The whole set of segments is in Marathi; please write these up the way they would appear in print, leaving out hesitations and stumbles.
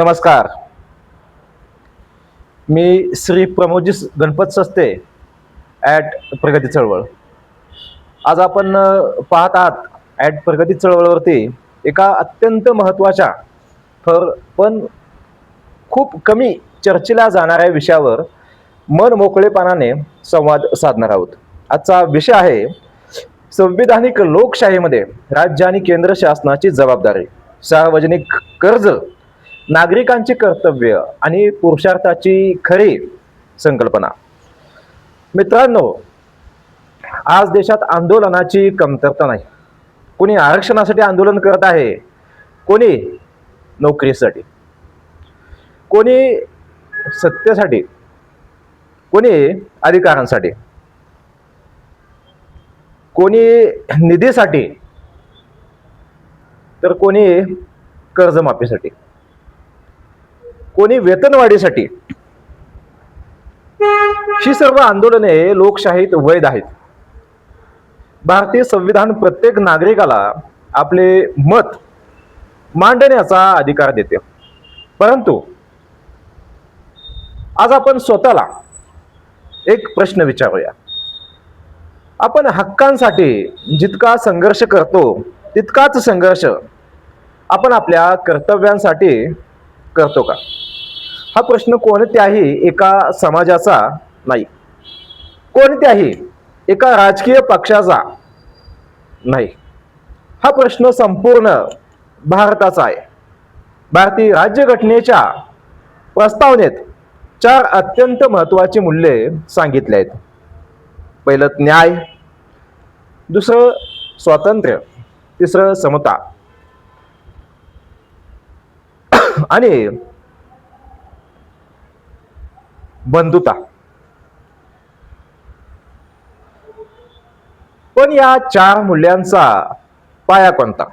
नमस्कार. मी श्री प्रमोजी गणपत सस्ते ॲट प्रगती चळवळ. आज आपण पाहत आहात ॲट प्रगती चळवळवरती एका अत्यंत महत्त्वाच्या पण खूप कमी चर्चेला जाणाऱ्या विषयावर मन मोकळेपणाने संवाद साधणार आहोत. आजचा विषय आहे संविधानिक लोकशाहीमध्ये राज्य आणि केंद्र शासनाची जबाबदारी, सार्वजनिक कर्ज, नागरिकांचे कर्तव्य आणि पुरुषार्थाची खरी संकल्पना. मित्रांनो, आज देशात आंदोलनाची कमतरता नाही. कोणी आरक्षणासाठी आंदोलन करत आहे, कोणी नोकरीसाठी, कोणी सत्तेसाठी, कोणी अधिकारांसाठी, कोणी निधीसाठी, तर कोणी कर्जमाफीसाठी, कोणी वेतनवाढीसाठी. ही सर्व आंदोलने लोकशाहीत वैध आहेत. भारतीय संविधान प्रत्येक नागरिकाला आपले मत मांडण्याचा अधिकार देते. परंतु आज आपण स्वतःला एक प्रश्न विचारूया. आपण हक्कांसाठी जितका संघर्ष करतो तितकाच संघर्ष आपण आपल्या कर्तव्यांसाठी करतो का? हा प्रश्न कोणत्याही एका समाजाचा नाही, कोणत्याही एका राजकीय पक्षाचा नाही. हा प्रश्न संपूर्ण भारताचा आहे. भारतीय राज्यघटनेच्या प्रस्तावनेत 4 अत्यंत महत्त्वाची मूल्ये सांगितली आहेत. पहिलं न्याय, दुसरं स्वातंत्र्य, तिसरं समता आणि बंधुता. पण या 4 मूल्यांचा पाया कोणता?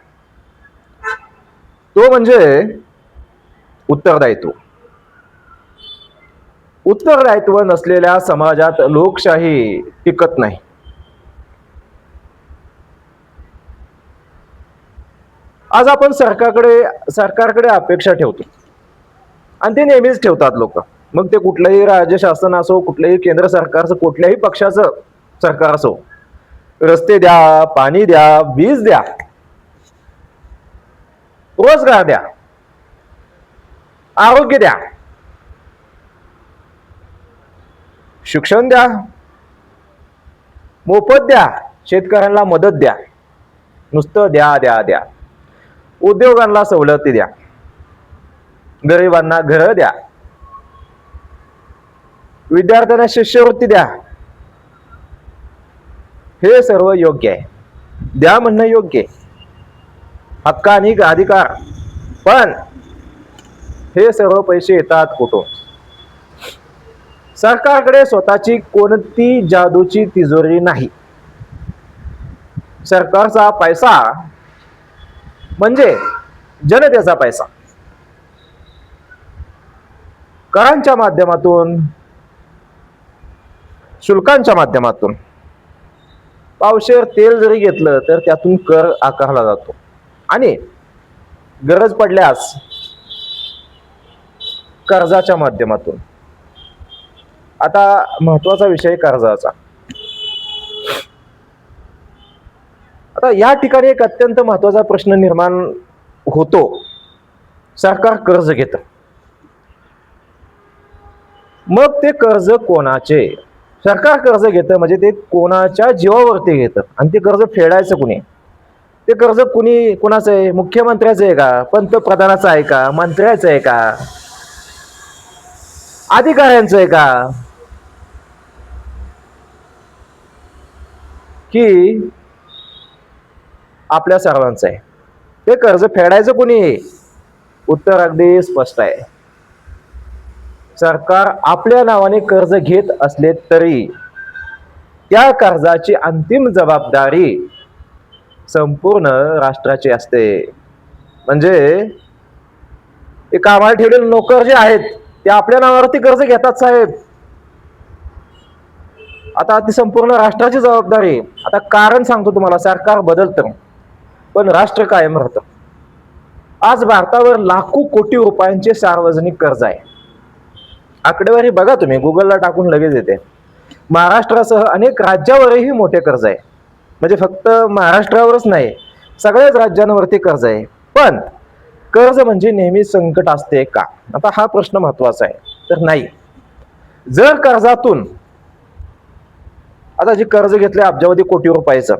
तो म्हणजे उत्तरदायित्व. उत्तरदायित्व नसलेल्या समाजात लोकशाही टिकत नाही. आज आपण सरकारकडे अपेक्षा ठेवतो आणि ते नेहमीच ठेवतात लोक. मग ते कुठलंही राज्य शासन असो, कुठलंही केंद्र सरकारचं, कुठल्याही पक्षाचं सरकार असो. रस्ते द्या, पाणी द्या, वीज द्या, रोजगार द्या, आरोग्य द्या, शिक्षण द्या, मोफत द्या, शेतकऱ्यांना मदत द्या, नुसतं द्या द्या द्या. उद्योगांना सवलती द्या, गरिबांना घरं द्या, विद्यार्थ्यांना शिष्यवृत्ती द्या. हे सर्व योग्य आहे, द्या म्हणणं योग्य आहे, हक्क आणि अधिकार. पण हे सर्व पैसे येतात कुठून? सरकारकडे स्वतःची कोणती जादूची तिजोरी नाही. सरकारचा पैसा म्हणजे जनतेचा पैसा. करांच्या माध्यमातून, शुल्कांच्या माध्यमातून पावशेर तेल जरी घेतलं तर त्यातून कर आकारला जातो आणि गरज पडल्यास कर्जाच्या माध्यमातून. आता महत्वाचा विषय कर्जाचा. आता या ठिकाणी एक अत्यंत महत्वाचा प्रश्न निर्माण होतो. सरकार कर्ज घेतं, मग ते कर्ज कोणाचे? सरकार कर्ज घेतं म्हणजे ते कोणाच्या जीवावरती घेतं आणि ते कर्ज फेडायचं कुणी? ते कर्ज कुणाचं आहे? मुख्यमंत्र्याचं आहे का? पंतप्रधानाचं आहे का? मंत्र्याचं आहे का? अधिकाऱ्यांचं आहे का? की आपल्या सर्वांचं आहे? ते कर्ज फेडायचं कुणी? उत्तर अगदी स्पष्ट आहे. सरकार आपल्या नावाने कर्ज घेत असले तरी त्या कर्जाची अंतिम जबाबदारी संपूर्ण राष्ट्राची असते. म्हणजे कामाला ठेवलेले नोकर जे आहेत ते आपल्या नावावरती कर्ज घेतात साहेब. आता ती संपूर्ण राष्ट्राची जबाबदारी. आता कारण सांगतो तुम्हाला, सरकार बदलतं पण राष्ट्र कायम राहतं. आज भारतावर लाखो कोटी रुपयांचे सार्वजनिक कर्ज आहे. आकडेवारी बघा तुम्ही, गुगलला टाकून लगेच येते. महाराष्ट्रासह अनेक राज्यावरही मोठे कर्ज आहे. म्हणजे फक्त महाराष्ट्रावरच नाही, सगळ्याच राज्यांवरती कर्ज आहे. पण कर्ज म्हणजे नेहमी संकट असते का? आता हा प्रश्न महत्वाचा आहे. तर नाही. जर कर्जातून, आता जे कर्ज घेतले अब्जावधी कोटी रुपयाचं,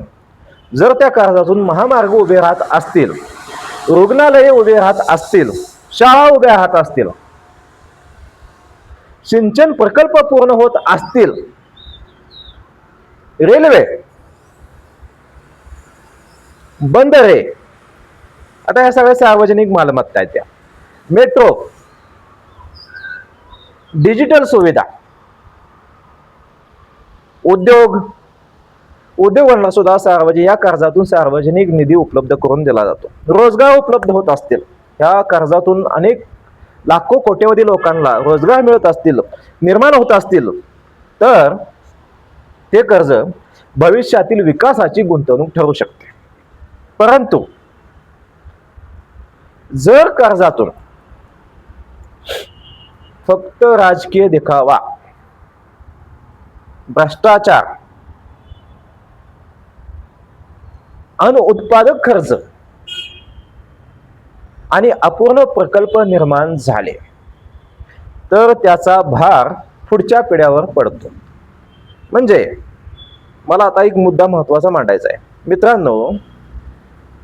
जर त्या कर्जातून महामार्ग उभे राहत असतील, रुग्णालये उभे राहत असतील, शाळा उभ्या राहत असतील, सिंचन प्रकल्प पूर्ण होत असतील, रेल्वे, बंदरे, आता या सगळ्या सार्वजनिक मालमत्ता आहेत त्या, मेट्रो, डिजिटल सुविधा, उद्योगांना सुद्धा या कर्जातून सार्वजनिक निधी उपलब्ध करून दिला जातो. रोजगार उपलब्ध होत असतील, या कर्जातून अनेक लाखो कोट्यवधी लोकांना रोजगार मिळत असतील, निर्माण होत असतील, तर हे कर्ज भविष्यातील विकासाची गुंतवणूक ठरू शकते. परंतु जर कर्जातून फक्त राजकीय दिखावा, भ्रष्टाचार, अनुत्पादक खर्च आणि अपूर्ण प्रकल्प निर्माण झाले, तर त्याचा भार पुढच्या पिढ्यावर पडतो. म्हणजे मला आता एक मुद्दा महत्वाचा मांडायचा आहे. मित्रांनो,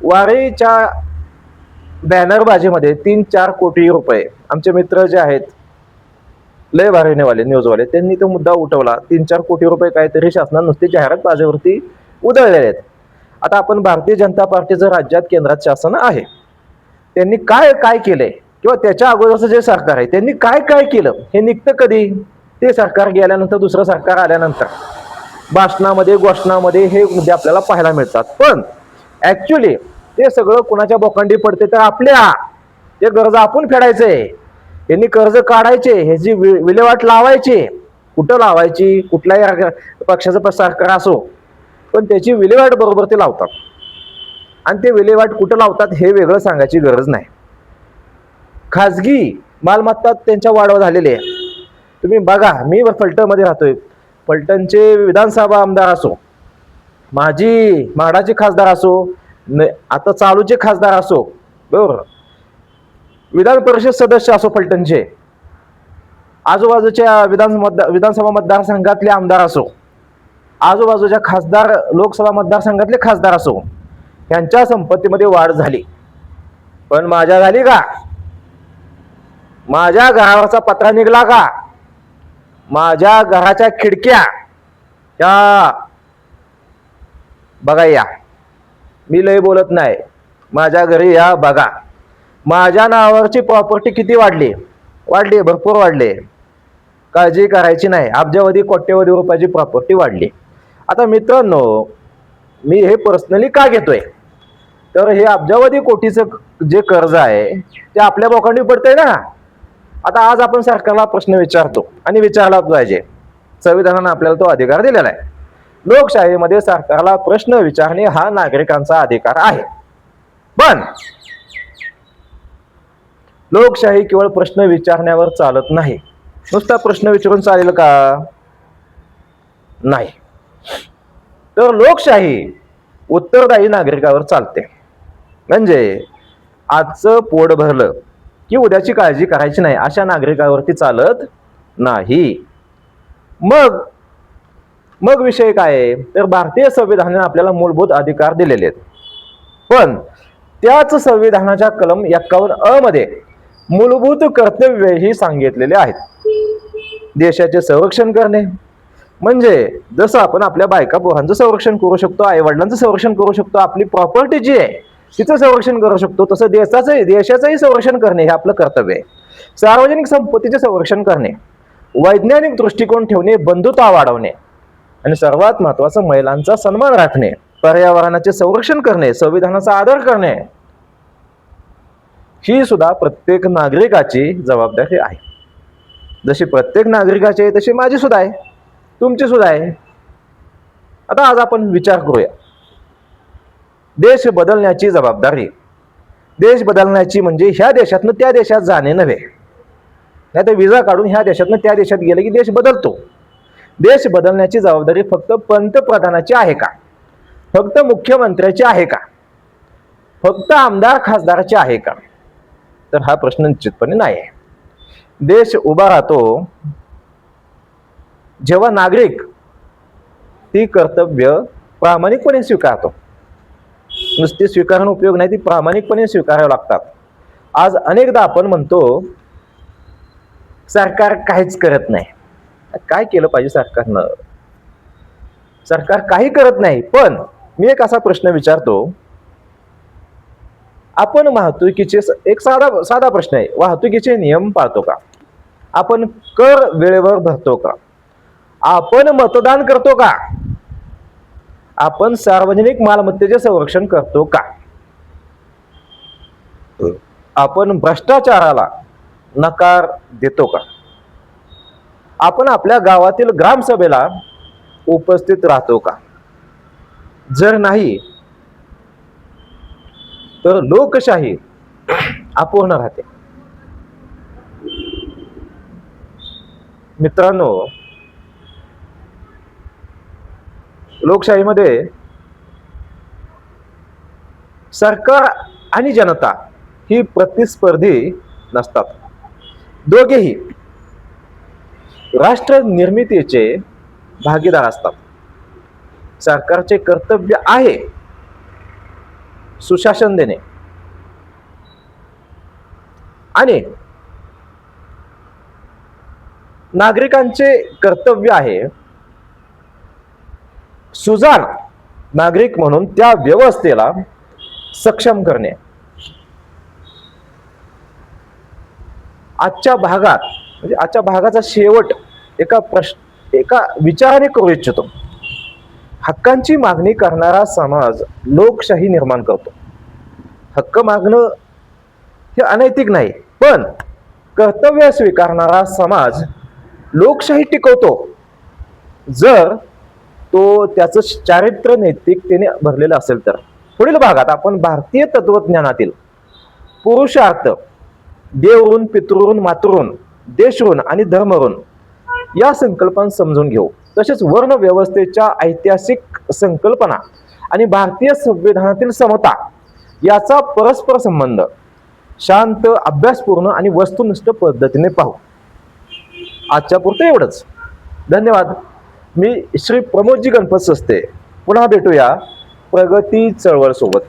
वारीच्या बॅनरबाजीमध्ये 3-4 कोटी रुपये आमचे मित्र जे आहेत, लय वारिनेवाले न्यूजवाले, त्यांनी तो मुद्दा उठवला. 3-4 कोटी रुपये काहीतरी शासनाने नुसती जाहिरात बाजीवरती उधळलेले आहेत. आता आपण भारतीय जनता पार्टीचं राज्यात केंद्रात शासन आहे, त्यांनी काय काय केलंय, किंवा त्याच्या अगोदरचं जे सरकार आहे त्यांनी काय काय केलं हे निघतं कधी? ते सरकार गेल्यानंतर, दुसरं सरकार आल्यानंतर भाषणामध्ये, घोषणामध्ये हे मुद्दे आपल्याला पाहायला मिळतात. पण ऍक्च्युली ते सगळं कुणाच्या बोकांडी पडते? तर आपल्या. ते कर्ज आपण फेडायचंय, यांनी कर्ज काढायचे, ह्याची विल्हेवाट लावायची. कुठं लावायची? कुठल्याही पक्षाचं सरकार असो, पण त्याची विल्हेवाट बरोबर ते लावतात. आणि ते विल्हेवाट कुठं लावतात हे वेगळं सांगायची गरज नाही. खाजगी मालमत्ता त्यांच्या वाढव झालेली आहे. तुम्ही बघा, मी फलटणमध्ये राहतोय. फलटणचे विधानसभा आमदार असो, माजी म्हाडाचे खासदार असो, आता चालूचे खासदार असो, बरोबर, विधान परिषद सदस्य असो फलटणचे, आजूबाजूच्या विधानसभा मतदारसंघातले आमदार असो, आजूबाजूच्या खासदार लोकसभा मतदारसंघातले खासदार असो, यांच्या संपत्तीमध्ये वाढ झाली. पण माझ्या झाली का? माझ्या घरावरचा पत्रा निघला का? माझ्या घराच्या खिडक्या या बघा, या मी लय बोलत नाही, माझ्या घरी या बघा. माझ्या नावावरची प्रॉपर्टी किती वाढली? वाढली, भरपूर वाढली. काळजी करायची नाही, अब्जावधी कोट्यवधी रुपयाची प्रॉपर्टी वाढली. आता मित्रांनो, मी हे पर्सनली का घेतोय? तर हे अब्जावधी कोटीचं जे कर्ज आहे ते आपल्या बोकांडी पडतंय ना. आता आज आपण सरकारला प्रश्न विचारतो, आणि विचारला पाहिजे. संविधानाने आपल्याला तो अधिकार दिलेला आहे. लोकशाहीमध्ये सरकारला प्रश्न विचारणे हा नागरिकांचा अधिकार आहे. पण लोकशाही केवळ प्रश्न विचारण्यावर चालत नाही. नुसता प्रश्न विचारून चालेल का? नाही. तर लोकशाही उत्तरदायी नागरिकावर चालते. म्हणजे आजचं पोट भरलं की उद्याची काळजी करायची नाही, अशा नागरिकावरती चालत नाही. मग विषय काय आहे? तर भारतीय संविधानाने आपल्याला मूलभूत अधिकार दिलेले आहेत. पण त्याच संविधानाच्या कलम 51 मध्ये मूलभूत कर्तव्यही सांगितलेले आहेत. देशाचे संरक्षण करणे, म्हणजे जसं आपण आपल्या बायका पोरांचं संरक्षण करू शकतो, आई वडिलांचं संरक्षण करू शकतो, आपली प्रॉपर्टी जी आहे तिचं संरक्षण करू शकतो, तसं देशाचंही संरक्षण करणे हे आपलं कर्तव्य आहे. सार्वजनिक संपत्तीचे संरक्षण करणे, वैज्ञानिक दृष्टिकोन ठेवणे, बंधुता वाढवणे, आणि सर्वात महत्वाचं महिलांचा सन्मान राखणे, पर्यावरणाचे संरक्षण करणे, संविधानाचा आदर करणे, ही सुद्धा प्रत्येक नागरिकाची जबाबदारी आहे. जशी प्रत्येक नागरिकाची आहे तशी माझी सुद्धा आहे, तुमची सुद्धा आहे. आता आज आपण विचार करूया, देश बदलण्याची जबाबदारी देश बदलण्याची म्हणजे ह्या देशातनं त्या देशात जाणे नव्हे. नाही तर विजा काढून ह्या देशातनं त्या देशात गेले की देश बदलतो. देश बदलण्याची जबाबदारी फक्त पंतप्रधानाची आहे का, फक्त मुख्यमंत्र्याची आहे का, फक्त आमदार खासदाराची आहे का? तर हा प्रश्न निश्चितपणे नाही आहे. देश उभा राहतो जेव्हा नागरिक ती कर्तव्य प्रामाणिकपणे स्वीकारतो. नुसती स्वीकारणं उपयोग नाही, ती प्रामाणिकपणे स्वीकारावी लागतात. आज अनेकदा आपण म्हणतो सरकार काहीच करत नाही. काय केलं पाहिजे सरकारनं? सरकार काही करत नाही. पण मी एक असा प्रश्न विचारतो, आपण वाहतुकीचे एक साधा प्रश्न आहे, वाहतुकीचे नियम पाळतो का? आपण कर वेळेवर भरतो का? आपण मतदान करतो का? आपण सार्वजनिक मालमत्तेचे संरक्षण करतो का? आपण भ्रष्टाचाराला नकार देतो का? आपण आपल्या गावातील ग्रामसभेला उपस्थित राहतो का? जर नाही तर लोकशाही अपूर्ण राहते. मित्रांनो, लोकशाहीमध्ये सरकार आणि जनता ही प्रतिस्पर्धी नसतात. दोघेही राष्ट्र निर्मितीचे भागीदार असतात. सरकारचे कर्तव्य आहे सुशासन देणे आणि नागरिकांचे कर्तव्य आहे सुजाण नागरिक म्हणून त्या व्यवस्थेला सक्षम करणे. आजच्या भागात म्हणजे आजच्या भागाचा शेवट एका विचाराने करू इच्छितो. हक्कांची मागणी करणारा समाज लोकशाही निर्माण करतो. हक्क मागणं हे अनैतिक नाही, पण कर्तव्य स्वीकारणारा समाज लोकशाही टिकवतो जर तो त्याचं चारित्र्य नैतिकतेने भरलेलं असेल तर. पुढील भागात आपण भारतीय तत्वज्ञानातील पुरुषार्थ, देवऋण, पितृऋण, मातृऋण, देशऋण आणि धर्मऋण या संकल्पना समजून घेऊ. तसेच वर्ण व्यवस्थेच्या ऐतिहासिक संकल्पना आणि भारतीय संविधानातील समता याचा परस्पर संबंध शांत, अभ्यासपूर्ण आणि वस्तुनिष्ठ पद्धतीने पाहू. आजच्या पुरतं एवढंच. धन्यवाद. मी श्री प्रमोदजी गणपत सस्ते. पुन्हा भेटूया प्रगती चळवळ सोबत.